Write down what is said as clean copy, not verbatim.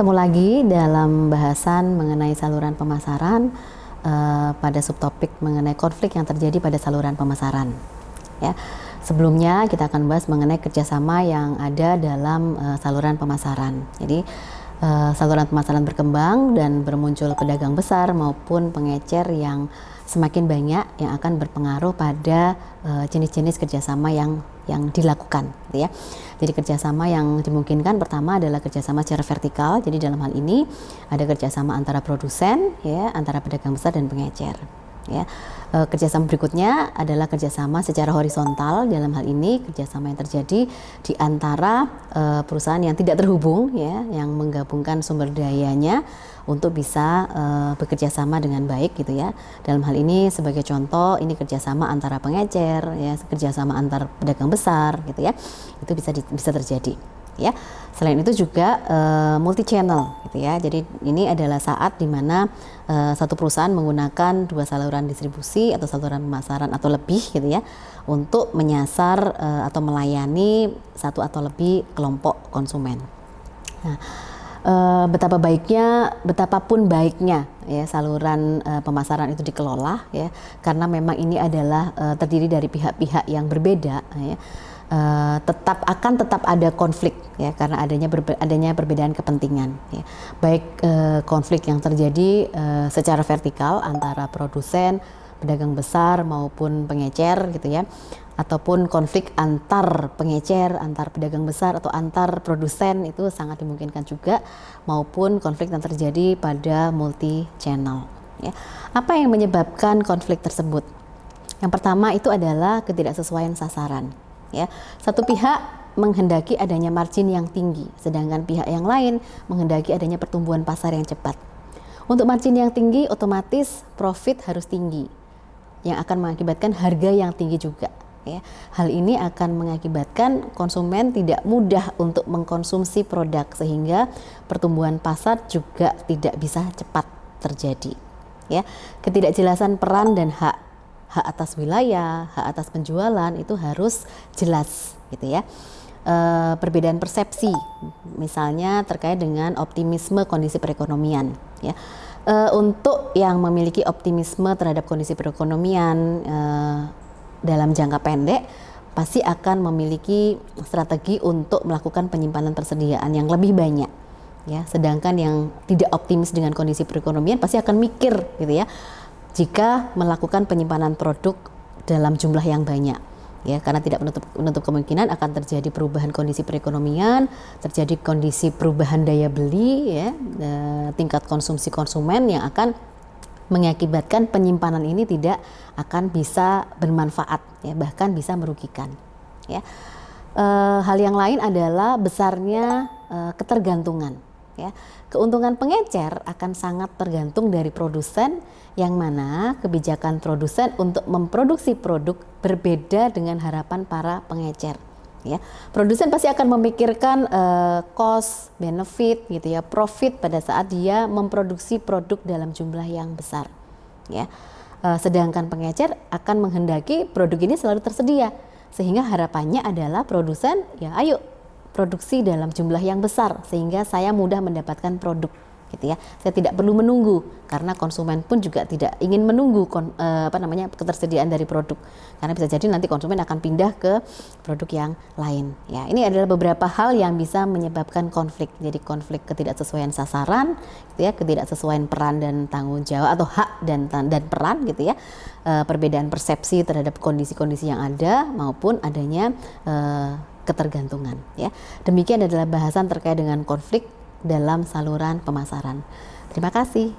Ketemu lagi dalam bahasan mengenai saluran pemasaran pada subtopik mengenai konflik yang terjadi pada saluran pemasaran. Ya, sebelumnya kita akan bahas mengenai kerjasama yang ada dalam saluran pemasaran. Jadi saluran pemasaran berkembang dan bermuncul pedagang besar maupun pengecer yang semakin banyak yang akan berpengaruh pada jenis-jenis kerjasama yang dilakukan, gitu ya. Jadi kerjasama yang dimungkinkan pertama adalah kerjasama secara vertikal. Jadi dalam hal ini ada kerjasama antara produsen, ya, antara pedagang besar dan pengecer. Ya, kerjasama berikutnya adalah kerjasama secara horizontal. Dalam hal ini kerjasama yang terjadi di antara perusahaan yang tidak terhubung, ya, yang menggabungkan sumber dayanya untuk bisa bekerja sama dengan baik, gitu ya. Dalam hal ini sebagai contoh ini kerjasama antara pengecer, ya, kerjasama antar pedagang besar, gitu ya. Itu bisa terjadi. Ya, selain itu juga multi channel, gitu ya. Jadi ini adalah saat di mana satu perusahaan menggunakan dua saluran distribusi atau saluran pemasaran atau lebih, gitu ya, untuk menyasar atau melayani satu atau lebih kelompok konsumen. Nah, betapapun baiknya, ya, saluran pemasaran itu dikelola, ya, karena memang ini adalah terdiri dari pihak-pihak yang berbeda, ya. Tetap ada konflik, ya, karena adanya perbedaan kepentingan, ya. Baik konflik yang terjadi secara vertikal antara produsen, pedagang besar maupun pengecer, gitu ya, ataupun konflik antar pengecer, antar pedagang besar atau antar produsen, itu sangat dimungkinkan juga, maupun konflik yang terjadi pada multi channel, ya. Apa yang menyebabkan konflik tersebut? Yang pertama itu adalah ketidaksesuaian sasaran. Ya, satu pihak menghendaki adanya margin yang tinggi, sedangkan pihak yang lain menghendaki adanya pertumbuhan pasar yang cepat. Untuk margin yang tinggi, otomatis profit harus tinggi, yang akan mengakibatkan harga yang tinggi juga. Ya, hal ini akan mengakibatkan konsumen tidak mudah untuk mengkonsumsi produk, sehingga pertumbuhan pasar juga tidak bisa cepat terjadi. Ya, ketidakjelasan peran dan hak atas wilayah, hak atas penjualan itu harus jelas, gitu ya. Perbedaan persepsi, misalnya terkait dengan optimisme kondisi perekonomian, ya. Untuk yang memiliki optimisme terhadap kondisi perekonomian dalam jangka pendek, pasti akan memiliki strategi untuk melakukan penyimpanan persediaan yang lebih banyak, ya. Sedangkan yang tidak optimis dengan kondisi perekonomian pasti akan mikir, gitu ya, jika melakukan penyimpanan produk dalam jumlah yang banyak, ya, karena tidak menutup kemungkinan akan terjadi perubahan kondisi perekonomian, terjadi kondisi perubahan daya beli, ya, tingkat konsumsi konsumen yang akan mengakibatkan penyimpanan ini tidak akan bisa bermanfaat, ya, bahkan bisa merugikan, ya. Hal yang lain adalah besarnya ketergantungan, ya. Keuntungan pengecer akan sangat tergantung dari produsen, yang mana kebijakan produsen untuk memproduksi produk berbeda dengan harapan para pengecer, ya. Produsen pasti akan memikirkan cost, benefit, gitu ya, profit pada saat dia memproduksi produk dalam jumlah yang besar, ya. Sedangkan pengecer akan menghendaki produk ini selalu tersedia, sehingga harapannya adalah produsen, ya, ayo produksi dalam jumlah yang besar sehingga saya mudah mendapatkan produk, gitu ya. Saya tidak perlu menunggu, karena konsumen pun juga tidak ingin menunggu ketersediaan dari produk, karena bisa jadi nanti konsumen akan pindah ke produk yang lain, ya. Ini adalah beberapa hal yang bisa menyebabkan konflik. Jadi konflik ketidaksesuaian sasaran, gitu ya, ketidaksesuaian peran dan tanggung jawab atau hak dan peran, gitu ya. Perbedaan persepsi terhadap kondisi-kondisi yang ada maupun adanya ketergantungan, ya. Demikian adalah bahasan terkait dengan konflik dalam saluran pemasaran. Terima kasih.